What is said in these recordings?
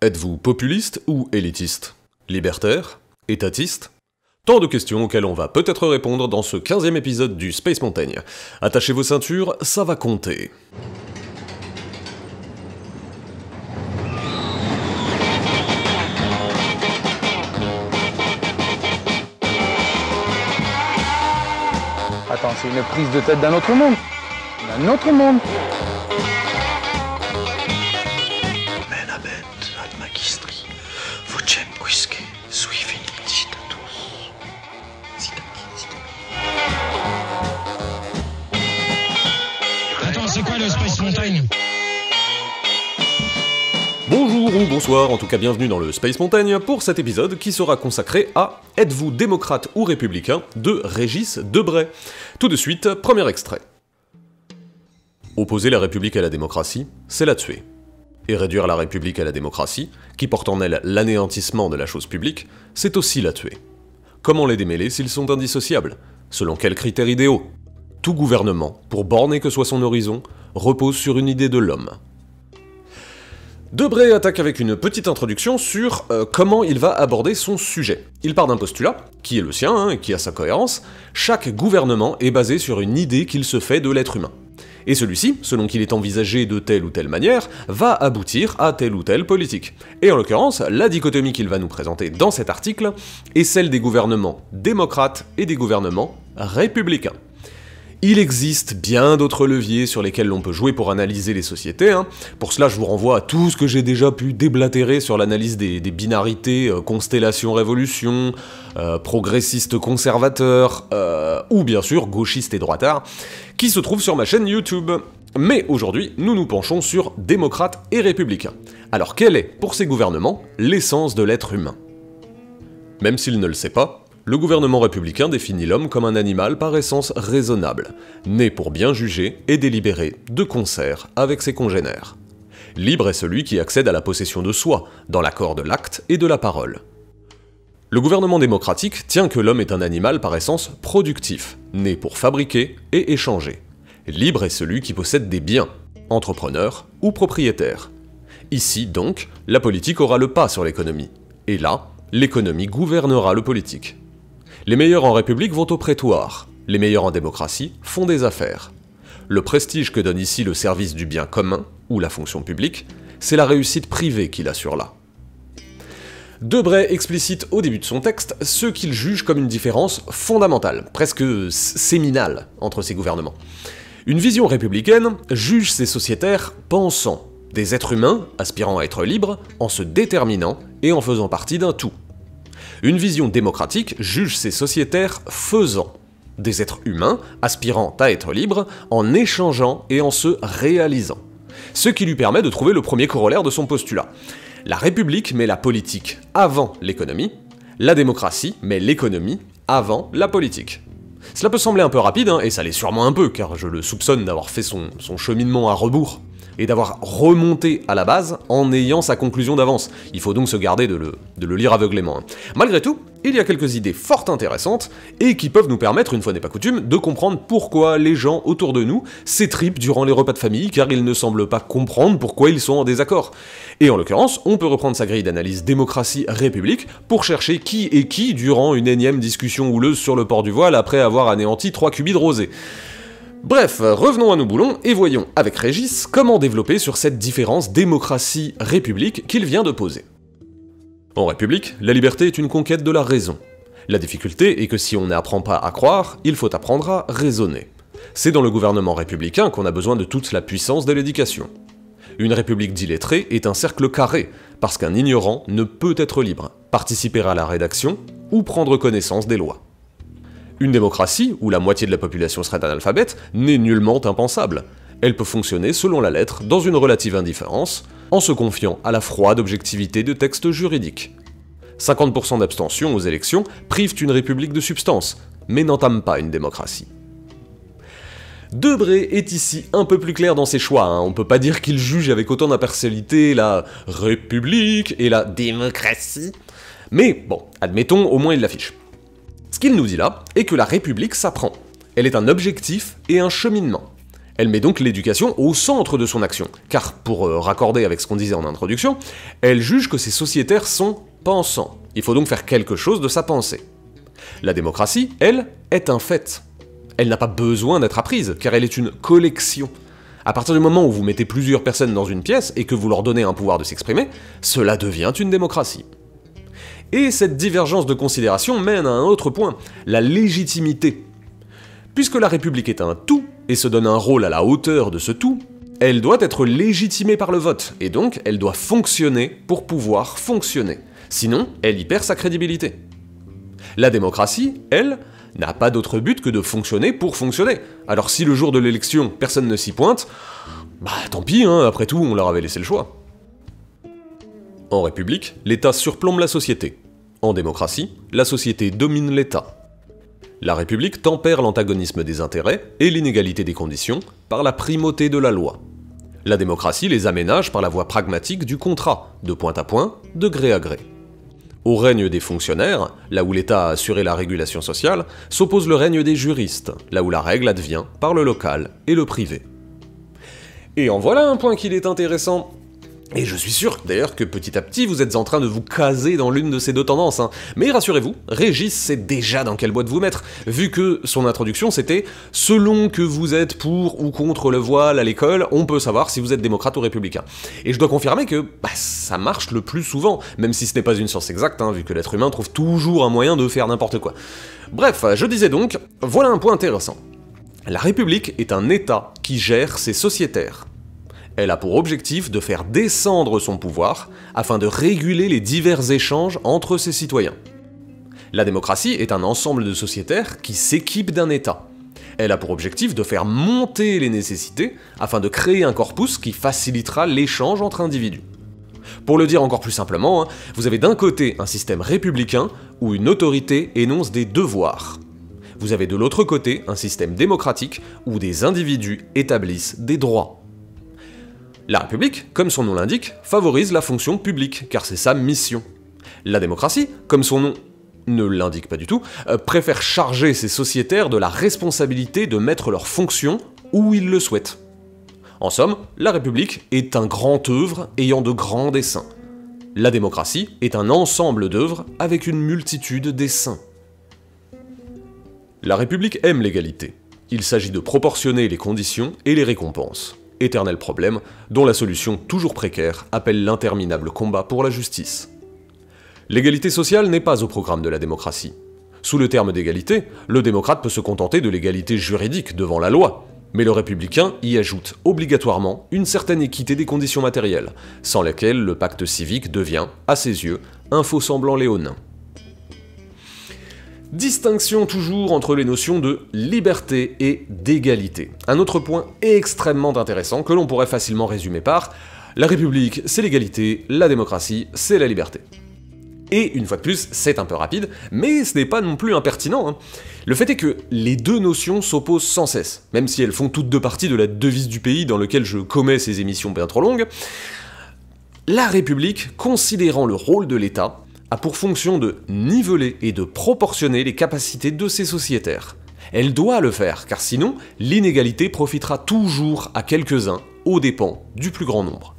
Êtes-vous populiste ou élitiste? Libertaire? Étatiste? Tant de questions auxquelles on va peut-être répondre dans ce 15e épisode du Space Mountain. Attachez vos ceintures, ça va compter. Attends, c'est une prise de tête d'un autre monde. D'un autre monde. Menabet ad magistri, vocem quisque sui felicitatus. Attends, c'est quoi le Space Mountain? Bonjour ou bonsoir, en tout cas bienvenue dans le Space Mountain pour cet épisode qui sera consacré à Êtes-vous démocrate ou républicain de Régis Debray. Tout de suite, premier extrait. Opposer la République à la démocratie, c'est la tuer. Et réduire la République à la démocratie, qui porte en elle l'anéantissement de la chose publique, c'est aussi la tuer. Comment les démêler s'ils sont indissociables? Selon quels critères idéaux? Tout gouvernement, pour borner que soit son horizon, repose sur une idée de l'homme. Debray attaque avec une petite introduction sur comment il va aborder son sujet. Il part d'un postulat, qui est le sien et qui a sa cohérence. Chaque gouvernement est basé sur une idée qu'il se fait de l'être humain. Et celui-ci, selon qu'il est envisagé de telle ou telle manière, va aboutir à telle ou telle politique. Et en l'occurrence, la dichotomie qu'il va nous présenter dans cet article est celle des gouvernements démocrates et des gouvernements républicains. Il existe bien d'autres leviers sur lesquels l'on peut jouer pour analyser les sociétés. Pour cela, je vous renvoie à tout ce que j'ai déjà pu déblatérer sur l'analyse des binarités, constellation-révolution, progressiste-conservateur, ou bien sûr gauchiste et droitard, qui se trouve sur ma chaîne YouTube. Mais aujourd'hui, nous nous penchons sur démocrates et républicains. Alors quelle est, pour ces gouvernements, l'essence de l'être humain? Même s'il ne le sait pas, le gouvernement républicain définit l'homme comme un animal par essence raisonnable, né pour bien juger et délibérer de concert avec ses congénères. Libre est celui qui accède à la possession de soi, dans l'accord de l'acte et de la parole. Le gouvernement démocratique tient que l'homme est un animal par essence productif, né pour fabriquer et échanger. Libre est celui qui possède des biens, entrepreneur ou propriétaire. Ici, donc, la politique aura le pas sur l'économie. Et là, l'économie gouvernera le politique. Les meilleurs en République vont au prétoire, les meilleurs en démocratie font des affaires. Le prestige que donne ici le service du bien commun, ou la fonction publique, c'est la réussite privée qu'il assure là. Debray explicite au début de son texte ce qu'il juge comme une différence fondamentale, presque séminale, entre ces gouvernements. Une vision républicaine juge ses sociétaires pensants, des êtres humains aspirant à être libres, en se déterminant et en faisant partie d'un tout. Une vision démocratique juge ses sociétaires faisants, des êtres humains aspirant à être libres en échangeant et en se réalisant. Ce qui lui permet de trouver le premier corollaire de son postulat. La République met la politique avant l'économie, la démocratie met l'économie avant la politique. Cela peut sembler un peu rapide, et ça l'est sûrement un peu, car je le soupçonne d'avoir fait son cheminement à rebours, et d'avoir remonté à la base en ayant sa conclusion d'avance. Il faut donc se garder de le lire aveuglément. Malgré tout, il y a quelques idées fort intéressantes, et qui peuvent nous permettre, une fois n'est pas coutume, de comprendre pourquoi les gens autour de nous s'étripent durant les repas de famille, car ils ne semblent pas comprendre pourquoi ils sont en désaccord. Et en l'occurrence, on peut reprendre sa grille d'analyse démocratie-république pour chercher qui est qui durant une énième discussion houleuse sur le port du voile après avoir anéanti 3 cubis de rosée. Bref, revenons à nos boulons et voyons avec Régis comment développer sur cette différence démocratie-république qu'il vient de poser. En République, la liberté est une conquête de la raison. La difficulté est que si on n'apprend pas à croire, il faut apprendre à raisonner. C'est dans le gouvernement républicain qu'on a besoin de toute la puissance de l'éducation. Une république d'illettrés est un cercle carré, parce qu'un ignorant ne peut être libre, participer à la rédaction ou prendre connaissance des lois. Une démocratie, où la moitié de la population serait analphabète, n'est nullement impensable. Elle peut fonctionner selon la lettre, dans une relative indifférence, en se confiant à la froide objectivité de textes juridiques. 50% d'abstention aux élections privent une république de substance, mais n'entament pas une démocratie. Debray est ici un peu plus clair dans ses choix, on peut pas dire qu'il juge avec autant d'impartialité la république et la démocratie, mais bon, admettons, au moins il l'affiche. Ce qu'il nous dit là est que la République s'apprend. Elle est un objectif et un cheminement. Elle met donc l'éducation au centre de son action, car pour raccorder avec ce qu'on disait en introduction, elle juge que ces sociétaires sont pensants. Il faut donc faire quelque chose de sa pensée. La démocratie, elle, est un fait. Elle n'a pas besoin d'être apprise, car elle est une collection. À partir du moment où vous mettez plusieurs personnes dans une pièce et que vous leur donnez un pouvoir de s'exprimer, cela devient une démocratie. Et cette divergence de considération mène à un autre point, la légitimité. Puisque la République est un tout, et se donne un rôle à la hauteur de ce tout, elle doit être légitimée par le vote, et donc elle doit fonctionner pour pouvoir fonctionner. Sinon, elle y perd sa crédibilité. La démocratie, elle, n'a pas d'autre but que de fonctionner pour fonctionner. Alors si le jour de l'élection, personne ne s'y pointe, bah tant pis, hein, après tout, on leur avait laissé le choix. En République, l'État surplombe la société. En démocratie, la société domine l'État. La République tempère l'antagonisme des intérêts et l'inégalité des conditions par la primauté de la loi. La démocratie les aménage par la voie pragmatique du contrat, de point à point, de gré à gré. Au règne des fonctionnaires, là où l'État a assuré la régulation sociale, s'oppose le règne des juristes, là où la règle advient par le local et le privé. Et en voilà un point qu'il est intéressant. Et je suis sûr d'ailleurs que petit à petit vous êtes en train de vous caser dans l'une de ces deux tendances, hein. Mais rassurez-vous, Régis sait déjà dans quelle boîte vous mettre, vu que son introduction c'était « Selon que vous êtes pour ou contre le voile à l'école, on peut savoir si vous êtes démocrate ou républicain ». Et je dois confirmer que ça marche le plus souvent, même si ce n'est pas une science exacte, hein, vu que l'être humain trouve toujours un moyen de faire n'importe quoi. Bref, je disais donc, voilà un point intéressant. La République est un État qui gère ses sociétaires. Elle a pour objectif de faire descendre son pouvoir afin de réguler les divers échanges entre ses citoyens. La démocratie est un ensemble de sociétaires qui s'équipent d'un État. Elle a pour objectif de faire monter les nécessités afin de créer un corpus qui facilitera l'échange entre individus. Pour le dire encore plus simplement, hein, vous avez d'un côté un système républicain où une autorité énonce des devoirs. Vous avez de l'autre côté un système démocratique où des individus établissent des droits. La République, comme son nom l'indique, favorise la fonction publique, car c'est sa mission. La démocratie, comme son nom ne l'indique pas du tout, préfère charger ses sociétaires de la responsabilité de mettre leurs fonctions où ils le souhaitent. En somme, la République est un grand œuvre ayant de grands desseins. La démocratie est un ensemble d'œuvres avec une multitude d'essaims. La République aime l'égalité. Il s'agit de proportionner les conditions et les récompenses. Éternel problème, dont la solution toujours précaire appelle l'interminable combat pour la justice. L'égalité sociale n'est pas au programme de la démocratie. Sous le terme d'égalité, le démocrate peut se contenter de l'égalité juridique devant la loi, mais le républicain y ajoute obligatoirement une certaine équité des conditions matérielles, sans laquelle le pacte civique devient, à ses yeux, un faux-semblant léonin. Distinction toujours entre les notions de liberté et d'égalité. Un autre point extrêmement intéressant que l'on pourrait facilement résumer par « la République, c'est l'égalité, la démocratie, c'est la liberté ». Et une fois de plus, c'est un peu rapide, mais ce n'est pas non plus impertinent, hein. Le fait est que les deux notions s'opposent sans cesse, même si elles font toutes deux partie de la devise du pays dans lequel je commets ces émissions bien trop longues. La République, considérant le rôle de l'État, a pour fonction de niveler et de proportionner les capacités de ses sociétaires. Elle doit le faire, car sinon, l'inégalité profitera toujours à quelques-uns, aux dépens du plus grand nombre.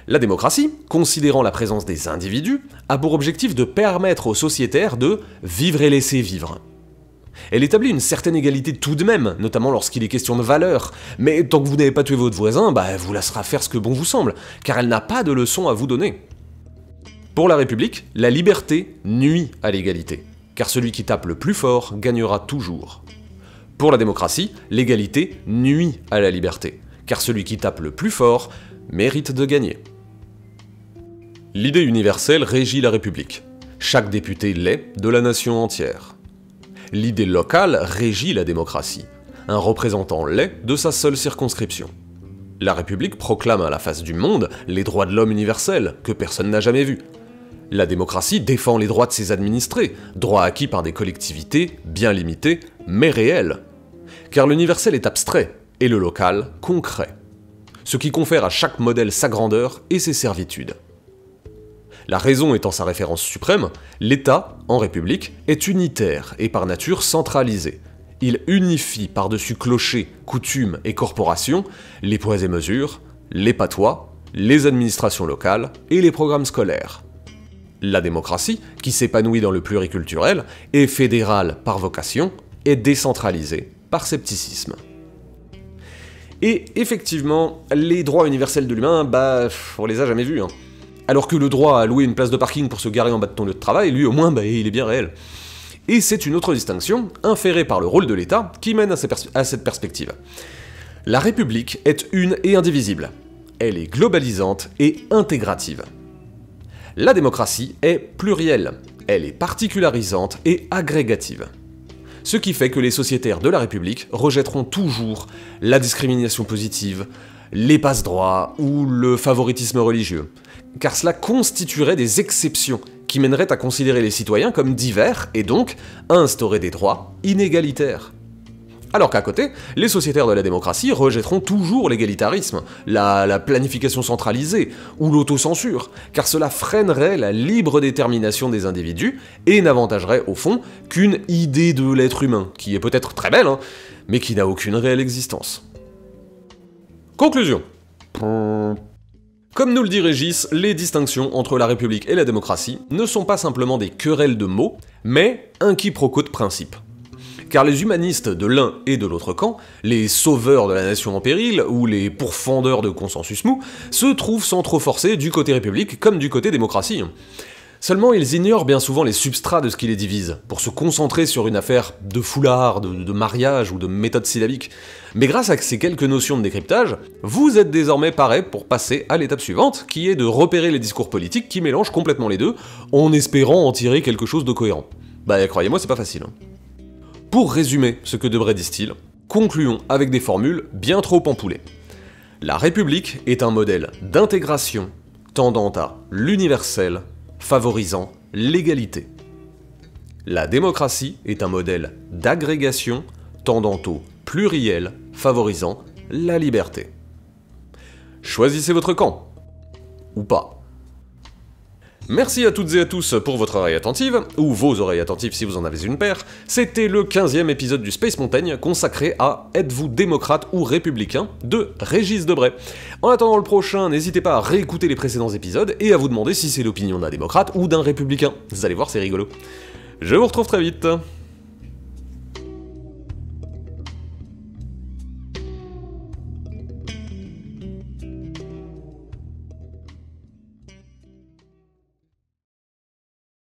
La démocratie, considérant la présence des individus, a pour objectif de permettre aux sociétaires de vivre et laisser vivre. Elle établit une certaine égalité tout de même, notamment lorsqu'il est question de valeurs, mais tant que vous n'avez pas tué votre voisin, elle vous laissera faire ce que bon vous semble, car elle n'a pas de leçon à vous donner. Pour la République, la liberté nuit à l'égalité, car celui qui tape le plus fort gagnera toujours. Pour la démocratie, l'égalité nuit à la liberté, car celui qui tape le plus fort mérite de gagner. L'idée universelle régit la République. Chaque député l'est de la nation entière. L'idée locale régit la démocratie. Un représentant l'est de sa seule circonscription. La République proclame à la face du monde les droits de l'homme universels, que personne n'a jamais vus. La démocratie défend les droits de ses administrés, droits acquis par des collectivités bien limitées, mais réelles. Car l'universel est abstrait, et le local concret. Ce qui confère à chaque modèle sa grandeur et ses servitudes. La raison étant sa référence suprême, l'État, en République, est unitaire et par nature centralisé. Il unifie par-dessus clochers, coutumes et corporations les poids et mesures, les patois, les administrations locales et les programmes scolaires. La démocratie, qui s'épanouit dans le pluriculturel, est fédérale par vocation et décentralisée par scepticisme. Et effectivement, les droits universels de l'humain, on les a jamais vus. Alors que le droit à louer une place de parking pour se garer en bas de ton lieu de travail, lui au moins, il est bien réel. Et c'est une autre distinction, inférée par le rôle de l'État, qui mène à cette perspective. La République est une et indivisible. Elle est globalisante et intégrative. La démocratie est plurielle. Elle est particularisante et agrégative. Ce qui fait que les sociétaires de la République rejetteront toujours la discrimination positive, les passe-droits ou le favoritisme religieux, car cela constituerait des exceptions qui mèneraient à considérer les citoyens comme divers et donc à instaurer des droits inégalitaires. Alors qu'à côté, les sociétaires de la démocratie rejetteront toujours l'égalitarisme, la planification centralisée ou l'autocensure, car cela freinerait la libre détermination des individus et n'avantagerait au fond qu'une idée de l'être humain, qui est peut-être très belle, mais qui n'a aucune réelle existence. Conclusion. Comme nous le dit Régis, les distinctions entre la République et la démocratie ne sont pas simplement des querelles de mots, mais un quiproquo de principe. Car les humanistes de l'un et de l'autre camp, les sauveurs de la nation en péril, ou les pourfendeurs de consensus mou, se trouvent sans trop forcer du côté République comme du côté démocratie. Seulement, ils ignorent bien souvent les substrats de ce qui les divise, pour se concentrer sur une affaire de foulard, de mariage ou de méthode syllabique. Mais grâce à ces quelques notions de décryptage, vous êtes désormais parés pour passer à l'étape suivante, qui est de repérer les discours politiques qui mélangent complètement les deux, en espérant en tirer quelque chose de cohérent. Croyez-moi, c'est pas facile. Pour résumer ce que Debré distille, concluons avec des formules bien trop empoulées. La République est un modèle d'intégration tendant à l'universel, favorisant l'égalité. La démocratie est un modèle d'agrégation tendant au pluriel, favorisant la liberté. Choisissez votre camp. Ou pas. Merci à toutes et à tous pour votre oreille attentive, ou vos oreilles attentives si vous en avez une paire. C'était le 15e épisode du Space Mountain consacré à Êtes-vous démocrate ou républicain de Régis Debray. En attendant le prochain, n'hésitez pas à réécouter les précédents épisodes et à vous demander si c'est l'opinion d'un démocrate ou d'un républicain. Vous allez voir, c'est rigolo. Je vous retrouve très vite.